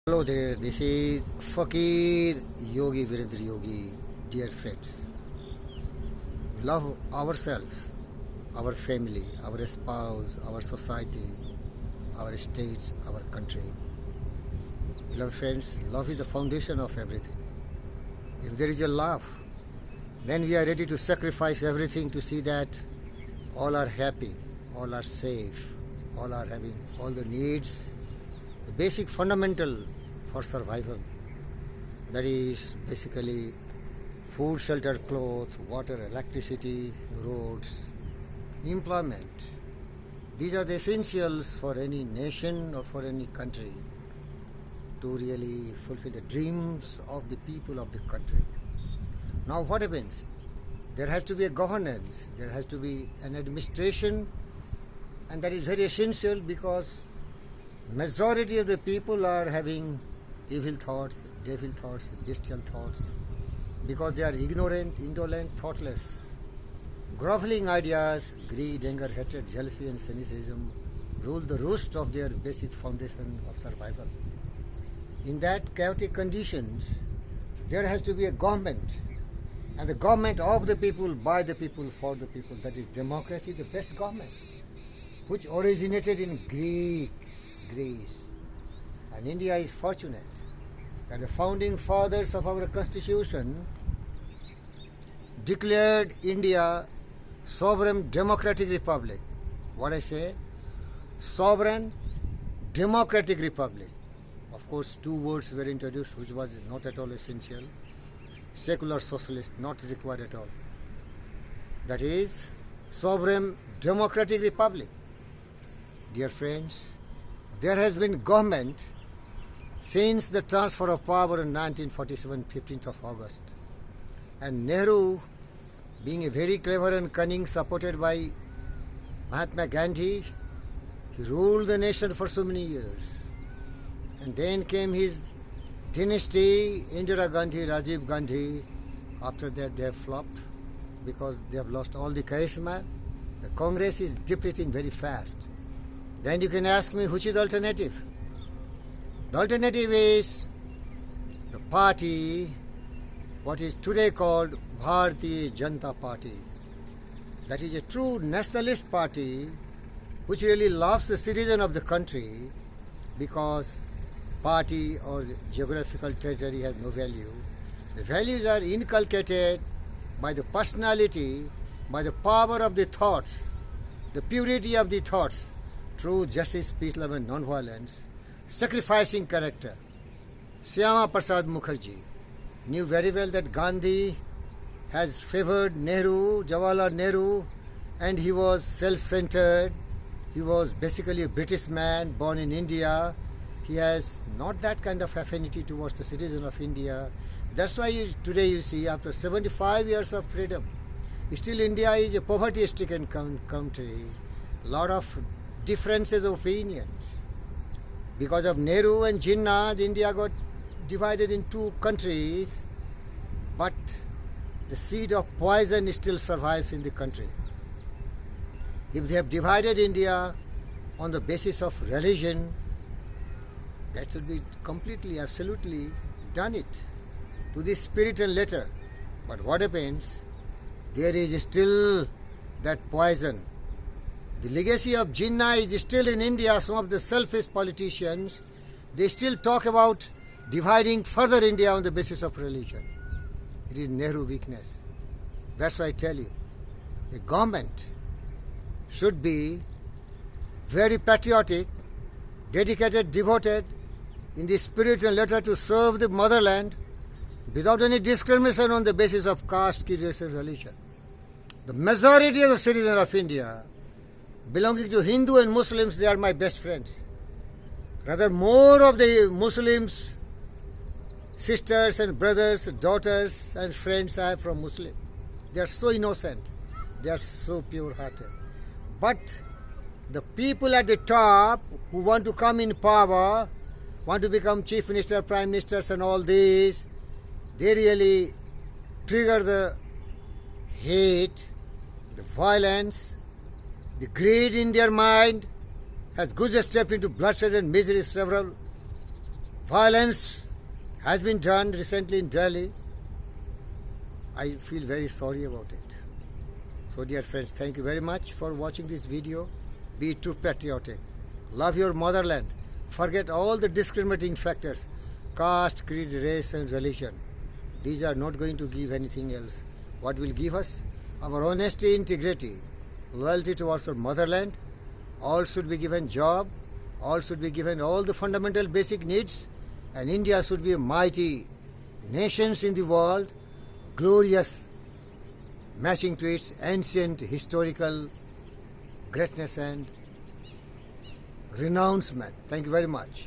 Hello there, this is Fakir Yogi Virendra Yogi, dear friends. We love ourselves, our family, our spouse, our society, our states, our country. Beloved friends, love is the foundation of everything. If there is a love, then we are ready to sacrifice everything to see that all are happy, all are safe, all are having all the needs, the basic fundamental for survival. That is basically food, shelter, clothes, water, electricity, roads, employment. These are the essentials for any nation or for any country to really fulfill the dreams of the people of the country. Now what happens? There has to be a governance, there has to be an administration, and that is very essential because majority of the people are having evil thoughts, devil thoughts, bestial thoughts, because they are ignorant, indolent, thoughtless. Groveling ideas, greed, anger, hatred, jealousy and cynicism rule the roost of their basic foundation of survival. In that chaotic conditions, there has to be a government, and the government of the people, by the people, for the people. That is democracy, the best government, which originated in Greece. And India is fortunate that the founding fathers of our constitution declared India sovereign democratic republic. What I say? Sovereign democratic republic. Of course, two words were introduced which was not at all essential. Secular socialist, not required at all. That is sovereign democratic republic. Dear friends, there has been government since the transfer of power in 1947, 15th of August. And Nehru, being a very clever and cunning, supported by Mahatma Gandhi, he ruled the nation for so many years. And then came his dynasty, Indira Gandhi, Rajiv Gandhi. After that they have flopped because they have lost all the charisma. The Congress is depleting very fast. Then you can ask me, which is the alternative? The alternative is the party, what is today called Bharatiya Janata Party. That is a true nationalist party which really loves the citizen of the country, because party or geographical territory has no value. The values are inculcated by the personality, by the power of the thoughts, the purity of the thoughts, true justice, peace, love and non-violence, sacrificing character. Shyama Prasad Mukherjee knew very well that Gandhi has favored Nehru, Jawaharlal Nehru, and he was self-centered. He was basically a British man born in India. He has not that kind of affinity towards the citizen of India. That's why today you see, after 75 years of freedom, still India is a poverty-stricken country. A lot of differences of opinions. Because of Nehru and Jinnah, India got divided in two countries, but the seed of poison still survives in the country. If they have divided India on the basis of religion, that should be completely, absolutely done it to the spirit and letter. But what happens? There is still that poison. The legacy of Jinnah is still in India. Some of the selfish politicians, they still talk about dividing further India on the basis of religion. It is Nehru weakness. That's why I tell you, the government should be very patriotic, dedicated, devoted in the spirit and letter to serve the motherland without any discrimination on the basis of caste, creed, race and religion. The majority of the citizens of India, belonging to Hindu and Muslims, they are my best friends. Rather, more of the Muslims, sisters and brothers, daughters and friends I have from Muslim. They are so innocent. They are so pure-hearted. But the people at the top who want to come in power, want to become chief minister, prime ministers and all these, they really trigger the hate, the violence, the greed in their mind has good stepped into bloodshed and misery several violence has been done recently in Delhi. I feel very sorry about it. So dear friends, thank you very much for watching this video. Be true patriotic. Love your motherland. Forget all the discriminating factors, caste, creed, race and religion. These are not going to give anything else. What will give us? Our honesty, integrity, loyalty towards our motherland. All should be given job. All should be given all the fundamental basic needs. And India should be a mighty nations in the world, glorious, matching to its ancient historical greatness and renouncement. Thank you very much.